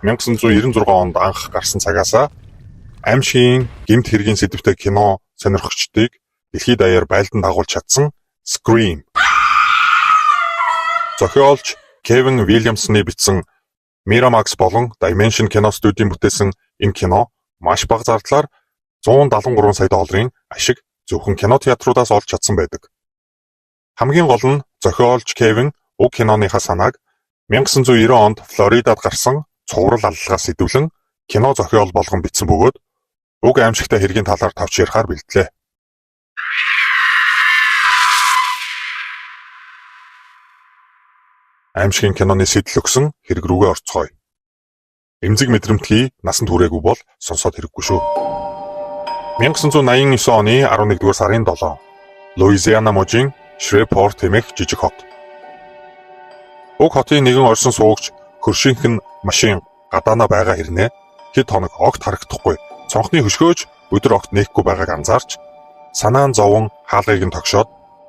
1996 онд анх гарсан цагаас аимшигын гэмт хэргийн сэдвтэй кино сонирхогчдыг дэлхийд даяар байлдан дагуулж чадсан Scream. Зохиолч Кевин Вильямсны бичсэн Miramax болон Dimension кино студийн бүтээсэн энэ кино маш бага зардлаар 173 сая долларын ашиг зөвхөн кинотеатруудаас олж чадсан байдаг. Хамгийн гол нь зохиолч Кевин уг киноныхаа санааг 1990 онд Флоридад гарсан цуврал аллагаас сэдвлэн кино зохиол болгон бичсэн бөгөөд уг аимшигтай хэргийн талаар товч ярихаар бэлдлээ. Аимшигын киноны сэдэл өгсөн хэрэг рүүгээ орцгоё. Эмзэг мэдрэмтгий насанд хүрээгүй бол сонсоод хэрэггүй шүү. 1989 оны 11-р сарын 7, Луизиана мужийн Шревпорт хэмээх жижиг хот. Уг хотын нэгэн орсон суугч хөршийнхэн машин гадаана байгаа хэрнээ хэд хоног огт харагдахгүй цонхны хөшгөөж өдөр огт нээхгүй байгааг анзаарч санаан зовон хаалгыг нь тогшоод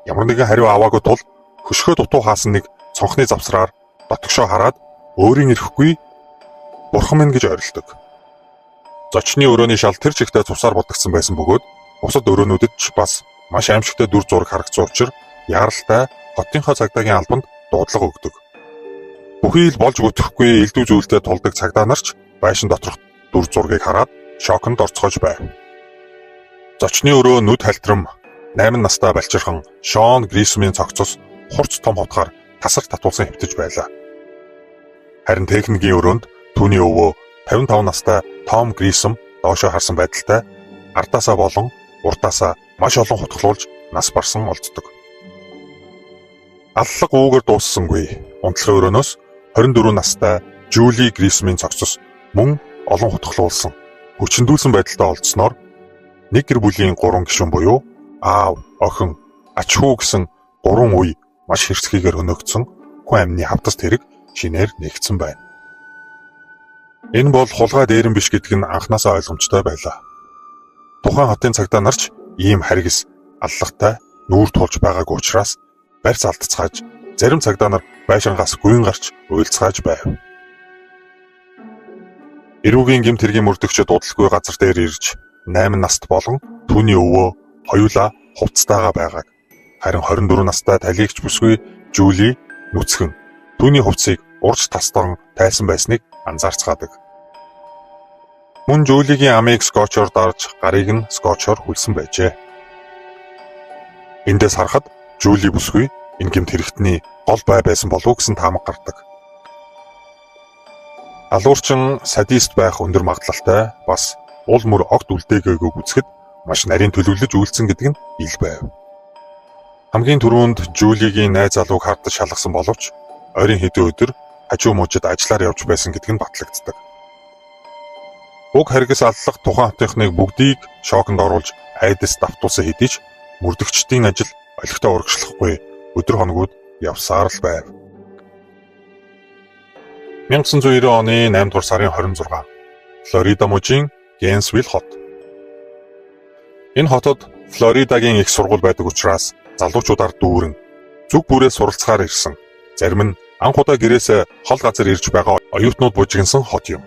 ямар нэгэн хариу аваагүй тул хөшгөө дутуу хаасан нэг цонхны завсраар дотгошоо хараад өөрийн ирэхгүй бурхан минь гэж ойролдог. Зочны өрөөний шал тэр чигтээ цусаар бодогдсон байсан бөгөөд бусад өрөөнүүдэд ч бас маш аимшигтай дүр зураг харагдсан учраас яаралтай хотынхоо цагдаагийн албанд дуудлага өгдөг. Бүхий л болж бүтэхгүй элдв зүйлтэй тулдаг цагдаа нар ч байшин доторх дүр зургийг хараад шоконд орцгож байв. Зочны өрөө нүд халтрам 8 настай балчирхан Шон Грисмийн цогцос хурц том хотгаар тасар татуулсан хэвтэж байлаа. Харин техникийн өрөөнд түүний өвөө 55 настай Том Грисм доошоо харсан байдалтай ардаасаа болон уртаасаа маш олон хутгалуулж нас барсан олддог. Аллах уугаар дууссангүй. Унтлахын өрөөнөөс 24 настай Жули Грисмийн цогцос мөн олон хутгалуулсан. Хүчндүүлсэн байдалтай олдсноор нэг гэр бүлийн 3 гишүүн буюу аав, охин, ач хүү гэсэн 3 үе маш хэрцгийгээр хөнөөгдсөн хүн амны хавтас тэрэг шинээр нэгдсэн байна. Энэ бол хулгай дээрэн биш гэдг нь анхнаасаа ойлгомжтой байлаа. Тухайн хотын цагдаа нарч ийм харгис аллагтай нүүр тулж байгааг учраас барьц алдцгааж зарим цагдаа нар байшингаас гүйн гарч уйлцгааж байв. Эрүүгийн гэмт хэргийн мөрдөгчд удалгүй газар дээр ирж 8 наст болон түүний өвөө хоёулаа хувцастайгаа байгааг харин 24 настай талигч бүсгүй Жули нүцгэн түүний хувцсыг урж тастан тайсан байсныг анзаарцгаадаг. Мөн Жулигийн амийг скотчоор дарж гарыг нь скотчоор хүлсэн байжээ. Эндээс харахад Жули бүсгүй энэ гэмт хэрэгтний гол бай байсан болов гэсэн таамаг гардаг. Алуурчин садист байх өндөр магадлалтай бас уул мөр огт үлдээгээгүй үзэхэд маш нарийн төлөвлөж үйлцэн гэдэг нь ил байв. Хамгийн түрүүнд Жулигийн найз залууг хардаж шалгасан боловч ойрын хэдэн өдөр хажуу мужид ажиллаар явж байсан гэдэг нь батлагддаг. Уг харгас аллах тухайн хотынхныг бүгдийг шоконд оруулж айдас давтуулсан хэдий ч мөрдөгчдийн ажил олигтой урагшлахгүй өдөр хоногуд явсаар л байв. 1990 оны 8-р сарын 26, Флорида мужийн Гэнсвилл хот. Энэ хотод Флоридагийн их сургууль байдаг учраас залуучуудаар дүүрэн зүг бүрээ суралцахаар ирсэн. Зарим нь анх удаа гэрээсээ хол газар ирж байгаа оюутнууд бужигнсан хот юм.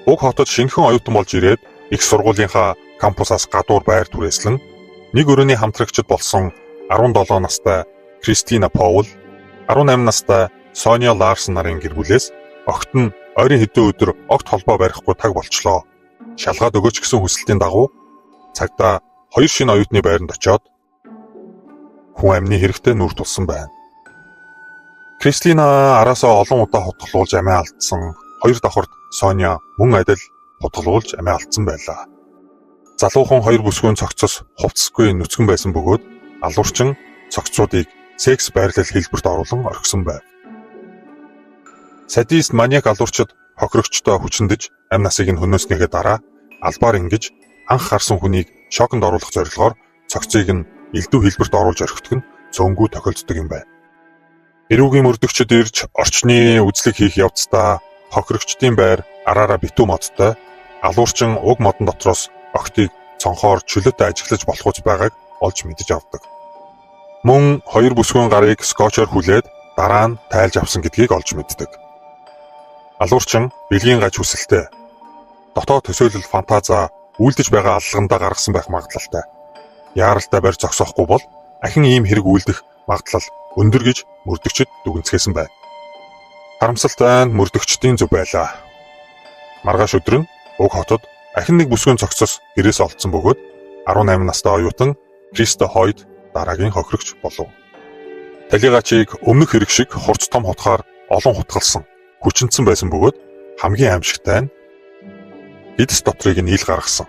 Уг хотод шинэхэн оюутан болж ирээд их сургуулийнхаа кампусаас гадуур байр түрээслэн нэг өрөөний хамтрагчид болсон 17 настай Кристина Паул, 18 настай Соня Ларсон нарын гэр бүлээс огт нь ойрын хэдэн өдөр огт холбоо барихгүй таг болчлоо. Шалгаад өгөөч гэсэн хүсэлтийн дагуу цагдаа 2 шинэ оюутны байранд очиод хүн амны хэрэгтэй нүр тулсан байна. Кристина араасаа олон удаа хутгалуулж амиа алдсан. 2 давхарт Соня мөн адил хутгалуулж амиа алдсан байлаа. Залуухан 2 бүсгүйн цогцос хувцсгүй нүцгэн байсан бөгөөд алуурчин цогцуудыг секс байрлал хэлбэрт оруулан орхисон байв. Садист маниак алуурчид хохирогчтой хүчнэдэж амь насыг нь хөнөөснийхээ дараа албаар ингэж анх харсан хүнийг шоконд оруулах зорилгоор цогцыг нь элдв хэлбэрт оруулж орхидог нь цөөнгүй тохиолддог юм байна. Эрүүгийн мөрдөгчд ирж орчны үзлэг хийх явцдаа хохирогчдын байр араараа битүү модтой алуурчин уг модон дотроос огтыг цонхоор чөлөөтэй ажиглаж болохуйц байгааг олж мэдэж авдаг. Мөн 2 бүсгүйн гарыг скотчоор хүлээд дараа нь тайлж авсан гэдгийг олж мэддэг. Алуурчин бэлгийн гаж хүсэлтэй. Дотоод төсөөлөл фантаза үйлдэж байгаа аллагандаа гаргасан байх магадлалтай. Яаралтай барь зогсоохгүй бол ахин ийм хэрэг үйлдэх магадлал өндөр гэж мөрдөгчд дүгнцгээсэн байна. Харамсалтай нь мөрдөгчдийн зөв байлаа. Маргааш өдөр нь уг хотод ахин нэг бүсгүйн цогцос гэрээс олдсон бөгөөд 18 настай оюутан Кристо Хойд дараагийн хохирогч болов. Талигачийг өмнөх хэрэг шиг хурц том хотхоор олон хутгалсан, хүчнэцэн байсан бөгөөд хамгийн аимшигтай нь эдс дотрыг нь ил гаргасан.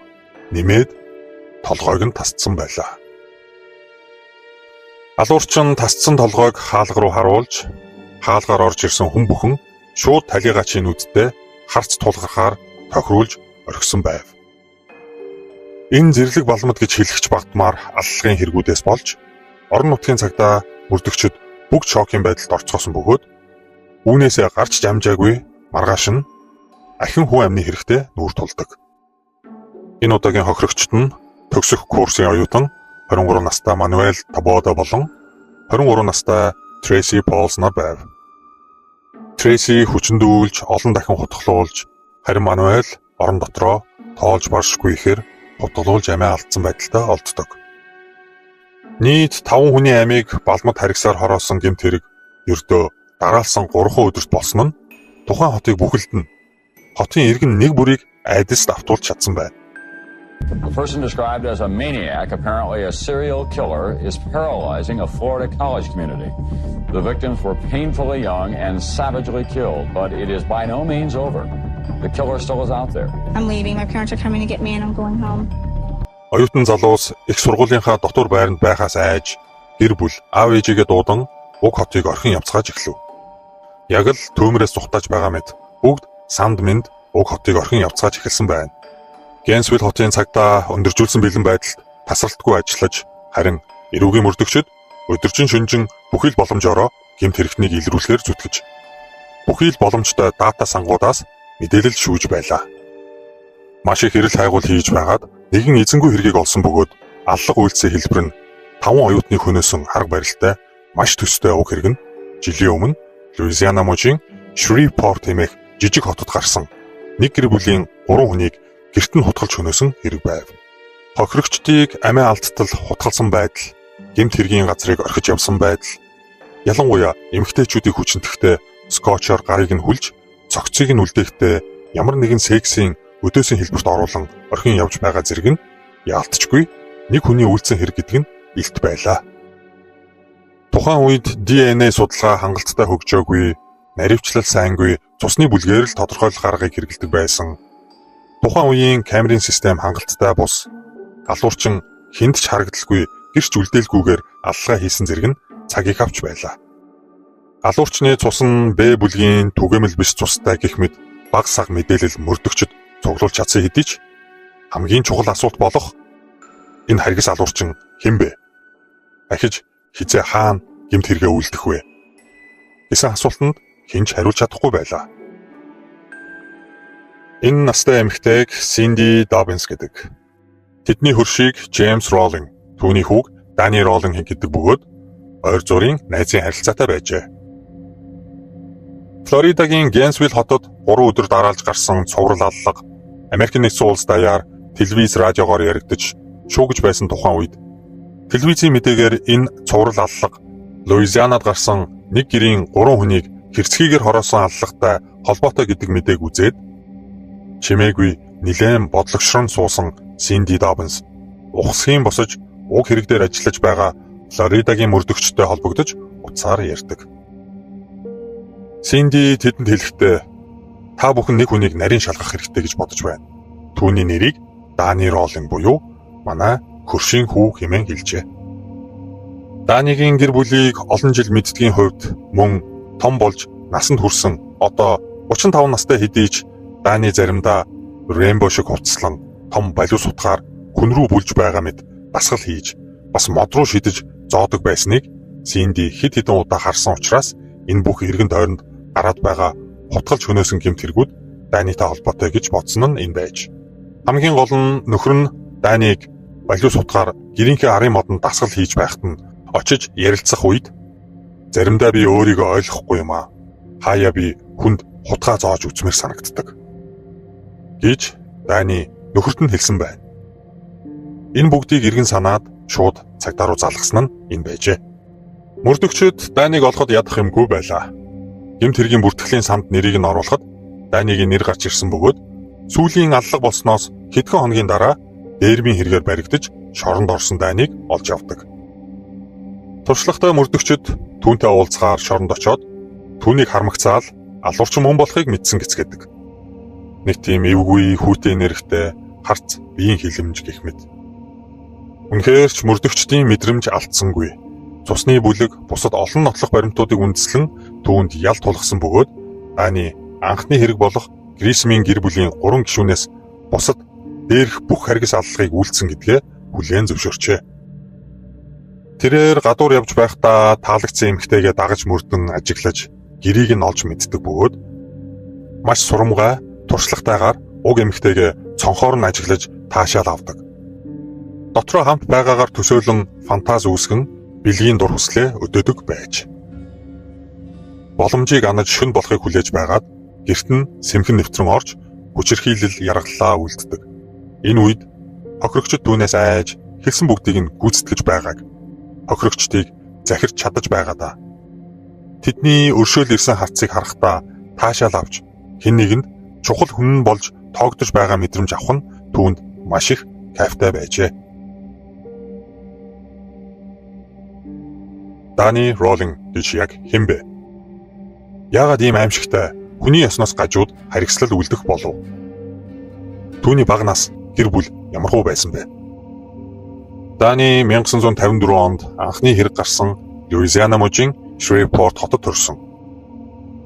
Нэмээд толгойг нь тасцсан байлаа. Алуурчин тасцсан толгойг хаалга руу харуулж, хаалгаар орж ирсэн хүн бүхэн шууд талигачийн үддээ харц тулгархаар тохируулж орхисон байв. Энэ зэрлэг балмад гэж хэлэхч багтмаар аллагын хэрэгүүдээс болж орон нутгийн цагдаа мөрдөгчд бүгд шокийн байдалд орцгоосон бөгөөд үүнээсээ гарч жамжаагүй маргааш нь ахин хүн амны хэрэгтэй нүүр тулдаг. Энэ удаагийн хохирогчд нь төгсөх курсын оюутан 23 настай Мануэль Табодо болон 23 настай Трейси Полс нар байв. Трейси хүчндүүлж олон дахин хутгалуулж, харин Мануэль орон дотроо тоолж баршгүй ихээр хутгалуулж амиа алдсан байдалтай олддог. Нийт 5 хүний амийг балмад харгасаар хороосон гэмт хэрэг ердөө дараалсан 3 өдөрт болсон нь тухайн хотыг бүхэлд нь хотын иргэн нэг бүрийг айдаст автуулж чадсан байна. The person described as a maniac, apparently a serial killer, is paralyzing a Florida college community. The victims were painfully young and savagely killed, but it is by no means over. The killer still is out there. I'm leaving. My parents are coming to get me and I'm going home. Оюутан залуус их сургуулийнхаа дотор байранд байхаас айж гэр бүл аав ээжигээ дуудан уг хотыг орхин явцгааж эхлэв. Яг л төөмрөөс зүхтааж байгаа мэт бүгд санд минд уг хотыг орхин явцгааж эхэлсэн байна. Гэнсвилл хотын цагдаа өндөржүүлсэн бэлэн байдалд тасралтгүй ажиллаж, харин эрүүгийн мөрдөгчд өдөржин шөнжин бүхэл боломжоор гэмт хэрэгтнийг илрүүлэхээр зүтгэж, бүхэл боломжтой дата сангуудаас мэдээлэл шүүж байлаа. Маш их эрэл хайгуул хийж байгаад нэгэн эзэнгүй хэргийг олсон бөгөөд аллах үйлцээ хэлбэр нь 5 оюутны хөнөөсөн арга барилтай маш төстэй уг хэрэг нь жилийн өмнө Луизиана мужийн Шрифпорт хэмээх жижиг хотод гарсан нэг гэр бүлийн 3 хүнийг гэрт нь хутгалж хөнөөсөн хэрэг байв. Хохирогчдыг амиа алдтал хутгалсан байдал, гэмт хэргийн газрыг орхиж явсан байдал, ялангуяа эмэгтэйчүүдийг хүчнэтгэхдээ скотчоор гарыг нь хүлж, цогцыг нь үлдээхдээ ямар нэгэн сексийн өдөөсийн хэлбэрт оруулан орхин явж байгаа зэрэг нь яалтчгүй нэг хүний үйлцэн хэрэг гэдэг нь илт байлаа. Тухайн үед DNA судалгаа хангалттай хөгжөөгүй, наривчлал сайнгүй, цусны бүлгээр л тодорхойлох аргыг хэрэглэдэг байсан. Тухайн үеийн камерын систем хангалттай бус, алуурчин хүнд ч харагдaltaгүй гэрч үлдээлгүйгээр аллаа хийсэн зэрэг нь цагийг авч байлаа. Алуурчны цус нь Б бүлгийн түгээмэл биш цустай гэх мэт баг саг мэдээлэл мөрдөгчд цуглуулж чадсан хэдий ч хамгийн чухал асуулт болох энэ харгас алуурчин хэн бэ? Ахиж хизээ хаана гэмт хэрэгээ үйлдэх вэ? Гэсэн асуултанд хэн ч хариулж чадахгүй байлаа. Энэ настай эмэгтэйг Синди Доббинс гэдэг. Тэдний хөршийг Джеймс Роллинг, түүний хүүг Дани Роллинг гэдэг бөгөөд ойр зургийн найзын харилцаатай байжээ. Флоридагийн Гэнсвилл хотод 3 өдөр дараалж гарсан цуврал аллага Америк нэгдсэн улс даяар телевиз радиогоор яригдаж шүүгэж байсан тухайн үед телевизийн мэдээгээр энэ цуврал аллага Луизианад гарсан нэг гэрийн 3 хүнийг хэрцгийгээр хороосон аллагатай холбоотой гэдэг мэдээг үзээд чимээгүй нилээн бодлогшрон суусан Синди Доббинс ухсхийн босож уг хэрэг дээр ажиллаж байгаа Флоридагийн мөрдөгчтэй холбогдож утсаар ярьдаг. Синди тэдэнд хэлэхдээ та бүхэн нэг хүнийг нарийн шалгах хэрэгтэй гэж бодож байна. Түүний нэрийг Дани Роллинг буюу манай хөршийн хүү хэмээн хэлжээ. Данигийн гэр бүлийг олон жил мэддгийн хувьд мөн том болж насанд хүрсэн одоо 35 настай хэдий ч Дани заримдаа Рэмбо шиг хувцаслан том балиус утгаар хүн рүү бүлж байгаа мэт дасгал хийж бас мод руу шидэж зоодог байсныг Синди хэд хэдэн удаа харсан учраас энэ бүх эргэн тойронд гараад байгаа хутгалж хөнөөсөн гэмт хэрэгүүд Данитай холбоотой гэж бодсон нь энэ байж. Хамгийн гол нь нөхөр нь Даниг балиус утгаар гэрийнхээ арын модонд дасгал хийж байхад нь очиж ярилцах үед заримдаа би өөрийгөө ойлгохгүй юм аа. Хаяа би хүнд хутгаа зоож үзмээр санагддаг гэж Дани нөхөрт нь хэлсэн байна. Энэ бүгдийг эргэн санаад шууд цагдаа руу залгасан нь энэ байжээ. Мөрдөгчд Даниг олоход ядах юмгүй байлаа. Гэмт хэргийн бүртгэлийн самд нэрийг нь оруулахад Данигийн нэр гарч ирсэн бөгөөд сүүлийн аллах болсноос хэдхэн хоногийн дараа дээрмийн хэрэгээр баригдаж шоронд орсон Даниг олж явдаг. Туршлагатай мөрдөгчд түүнтэй уулзахаар шоронд очоод түүнийг хармагцаал алуурчин мөн болохыг мэдсэн гэцгээдэг. Нэг тийм эвгүй хүүтэй нэрхтэй харц биеийн хилэмж гэх мэт. Үнэхээр ч мөрдөгчдийн мэдрэмж алдсангүй. Цусны бүлэг бусад олон нотлох баримтуудыг үндэслэн түүнд ял тулгсан бөгөөд Дани анхны хэрэг болох Грисмийн гэр бүлийн 3 гишүүнээс бусад дээрх бүх харгас аллагыг үйлдсэн гэдгээ хүлээн зөвшөөрчээ. Тэрээр гадуур явж байхдаа таалагдсан эмэгтэйгээ дагаж мөрдөн ажиглаж гэрийг нь олж мэддэг бөгөөд маш сурамгай туршлагатайгаар уг эмэгтэйгээ цонхоор нь ажиглаж таашаал авдаг. Дотроо хамт байгаагаар төсөөлөн фантаз үүсгэн бэлгийн дур хүслээ өдөөдөг байж. Боломжийг анаж шүн болохыг хүлээж байгаад гэрт нь сэмхэн нэвтрэн орж хүчирхийлэл яргаллаа үлддэг. Энэ үед хохирогчд түүнээс айж хэлсэн бүгдийг нь гүйцэтгэж байгааг хохирогчдыг захирч чадаж байгаадаа. Тэдний өршөөл ирсэн харцыг харахтаа таашаал авч хэн нэгэнд чухал хүн болж тоогдож байгаа мэдрэмж авах нь түүнд маш их кайфтай байжээ. Дани Роллинг гэж яг хэн бэ? Яагаад ийм аимшигтай хүний ясноос гажууд харгислал үлдэх болов? Түүний бага нас гэр бүл ямархуу байсан бэ? Дани 1954 онд анхны хэрэг гарсан Луизиана мужийн Шревпорт хотод төрсөн.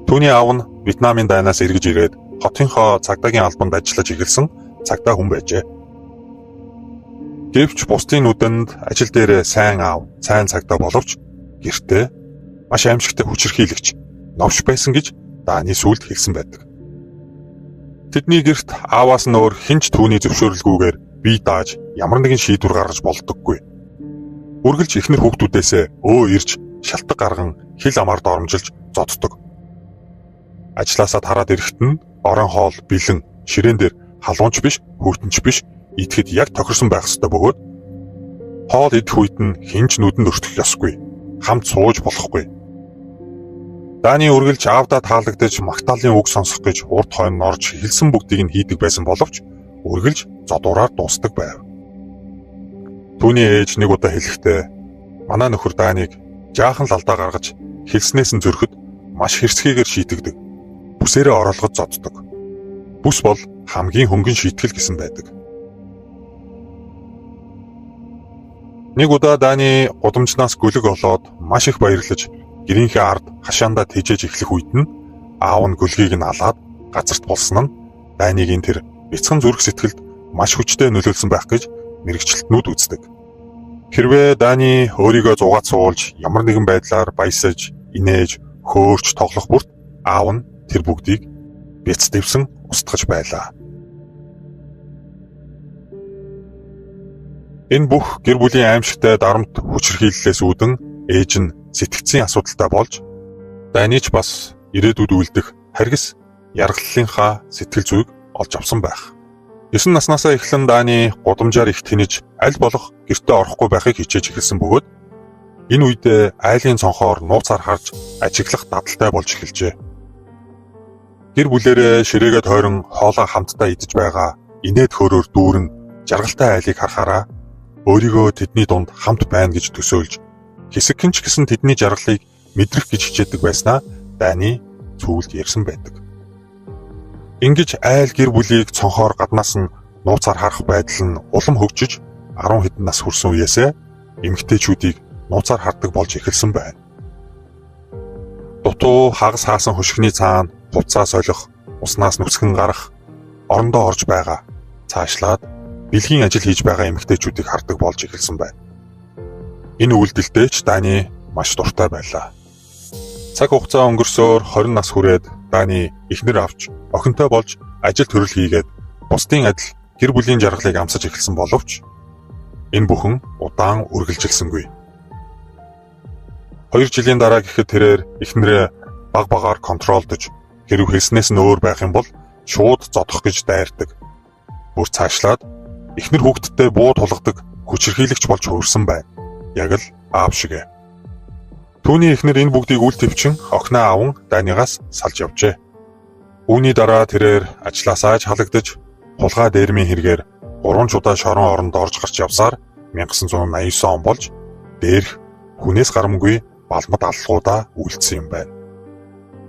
Түүний аав нь Вьетнамын дайнаас эргэж ирээд хотынхоо цагдаагийн албанд ажиллаж эхэлсэн цагдаа хүн байжээ. Гэвч бусдын нүдэнд ажил дээр сайн аав, сайн цагдаа боловч гэртээ маш аимшигтай хүчирхийлэгч новш байсан гэж Дани сүлд хэлсэн байдаг. Тэдний гэрт ааваас нь өөр хинч түүний зөвшөөрлгүйгээр бие дааж ямар нэгэн шийдвэр гаргаж болдоггүй. Үргэлж эхнэр хүүхдүүдээсээ ирж шалтгаан гарган хил амаар доромжилж зоддог. Ажлаасаа тараад ирэхэд нь орон хоол, бэлэн, ширээн дээр халуунч биш, хөөртөнч биш, идэхэд яг тохирсон байх ёстой бөгөөд хоол идэх үед нь хинч нүдэнд өртөх ёсгүй, хамт сууж болохгүй. Дани үргэлж аавдаа таалагдаж магтаалын үг сонсох гэж урд хойно орж хэлсэн бүгдийг нь хийдэг байсан боловч үргэлж зодуураар дуусдаг байв. Түүний ээж нэг удаа хэлэхдээ манай нөхөр Даниг жаахан л алдаа гаргаж хэлснээс нь зөрөхөд маш хэрцгийгээр шийтгдэг. Бүсээрээ ороолгож зоддог. Бүс бол хамгийн хөнгөн шийтгэл гэсэн байдаг. Нэг удаа Дани гудамжнаас гөлөг олоод маш их баярлаж гэрийнхээ ард хашаандаа тэжээж эхлэх үед нь аав нь гөлгийг нь алаад газарт болсон нь Данигийн тэр бяцхан зүрх сэтгэлд маш хүчтэй нөлөөлсөн байх гэж мэрэгчлэлтнүүд үздэг. Хэрвээ Дани өөрийгөө зугаад суулж ямар нэгэн байдлаар баясаж, инээж, хөөрч тоглох бүрт аав нь тэр бүгдийг бяц дэвсэн устгаж байлаа. Энэ бүх гэр бүлийн аимшигтай дарамт хүчирхийллээс үүдэн ээж нь сэтгцийн асуудалтай болж Данич бас ирээдүйд үлдэх харгас яргаллынхаа сэтгэл зүйг олж авсан байх. 9 наснаасаа эхлэн Дани гудамжаар их тэнэж аль болох гэртээ орохгүй байхыг хичээж эхэлсэн бөгөөд энэ үед айлын цонхоор нууцаар харж ажиглах дадалтай болж эхэлжээ. Гэр бүлээрээ ширээгээ тойрон хоолоо хамтдаа идэж байгаа инээд хөөрөөр дүүрэн жаргалтай айлыг харахаараа өөрийгөө тэдний дунд хамт байна гэж төсөөлж хэсэгхэн ч гэсэн тэдний жаргалыг мэдрэх гэж хичээдэг байснаа Дани цүүлд ярьсан байдаг. Ингэж айл гэр бүлийг цонхоор гаднаас нь нууцаар харах байдал нь улам хөгжиж 10 хэдэн нас хүрсэн үеэсээ эмэгтэйчүүдийг нууцаар хардаг болж эхэлсэн байна. Дутуу хагас хаасан хөшгөний цаана хувцас солих, уснаас нүсгэн гарах, орондоо орж байгаа, цаашлаад бэлгийн ажил хийж байгаа эмэгтэйчүүдийг хардаг болж эхэлсэн байна. Энэ үйлдэлтэй ч Дани маш дуртай байлаа. Цаг хугацаа өнгөрсөөр 20 нас хүрээд Дани эхнэр авч охинтой болж ажил төрөл хийгээд бусдын адил гэр бүлийн жаргалыг амсаж эхэлсэн боловч энэ бүхэн удаан үргэлжилсэнгүй. 2 жилийн дараа гэхэд тэрээр эхнэрээ баг багаар контролдож Хэрв хэлснээс нь өөр байх юм бол шууд зодох гэж дайрдаг. Бүр цаашлаад эхнэр хүүхдтэй буу тулгадаг хүчирхийлэгч болж хөрсөн байна. Яг л аав шигэ. Түүний эхнэр энэ бүгдийг үл твчин охиноо аван дайнигаас салж явжээ. Үүний дараа тэрээр ажлаасаа халагдаж хулгай дээрмийн хэрэгээр 3 удаа шорон оронд орж гарч явсаар 1989 он болж дээрх хүнээс гарамгүй балмад аллуудаа үйлдсэн юм байна.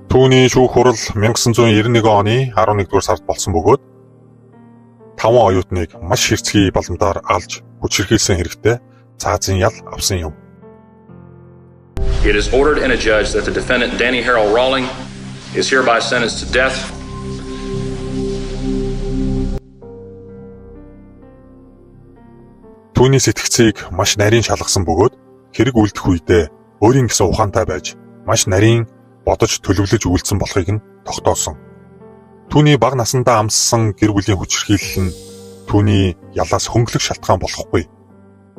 Түүний шүүх хурал 1991 оны 11-р сард болсон бөгөөд 5 оюутныг маш хэрцгий боломдоор алж хүчирхийлсэн хэрэгтээ цаазын ял авсан юм. It is ordered in a judge that the defendant Danny Harold Rawling is hereby sentenced to death. Түүний сэтгцийг маш нарийн шалгасан бөгөөд хэрэг үлдэх үедээ өөрийн гэсэн ухаантай байж маш нарийн бодож төлөвлөж үйлдсэн болохыг нь тогтоосон. Түүний бага насандаа амссан гэр бүлийн хүчирхийлэл нь түүний ялаас хөнгөлөх шалтгаан болохгүй.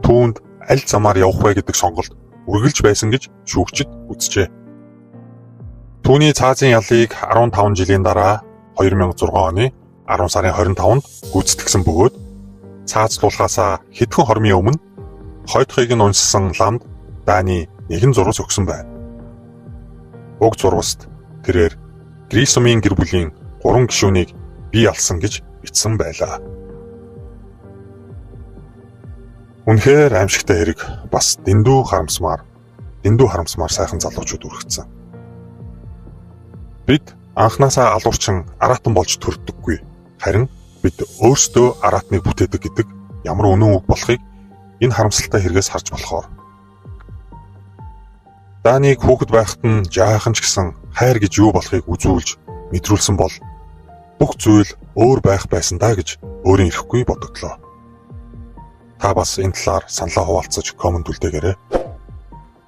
Түүнд аль замаар явах вэ гэдэг сонголт үргэлж байсан гэж шүүгчид үзжээ. Түүний цаазын ялыг 15 жилийн дараа 2006 оны 10 сарын 25-нд гүйцэтгсэн бөгөөд цаазлуулахаасаа хэдхэн хормын өмнө хойтхыг нь уншсан ламд Дани нэгэн зурвас өгсөн байна. Уг зурваст тэрээр Грисомын гэр бүлийн 3 гишүүнийг бий алсан гэж бичсэн байлаа. Үнэхээр аимшигтай хэрэг, бас дэндүү харамсмаар сайхан залуучууд үргэцсэн. Бид анхнаасаа алуурчин аратан болж төрдөггүй. Харин бид өөрсдөө аратныг бүтээдэг гэдэг ямар үнэн үг болохыг энэ харамсалтай хэрэгээс харж болохоор. Даниг хүүхэд байхад нь жаахан ч гэсэн хайр гэж юу болохыг үзүүлж мэдрүүлсэн бол бүх зүйл өөр байх байсан даа гэж өөрийн ирэхгүй бодогдлоо. Та бас энэ талаар саналаа хуваалцаж комент үлдээгээрэй.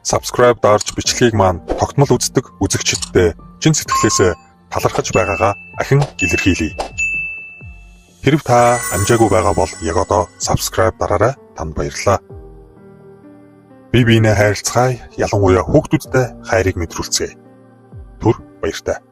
Subscribe дарж бичлэгийг маань тогтмол үздэг үзэгчдтэй чин сэтгэлээсээ талархаж байгаагаа ахин илэрхийлье. Хэрв та амжаагүй байгаа бол яг одоо subscribe дараарай. Танд баярлалаа. Бие биенээ хайрлцгаая, ялангуяа хүүхдүүдтэй хайрыг мэдрүүлцгээе. Түр баяртай.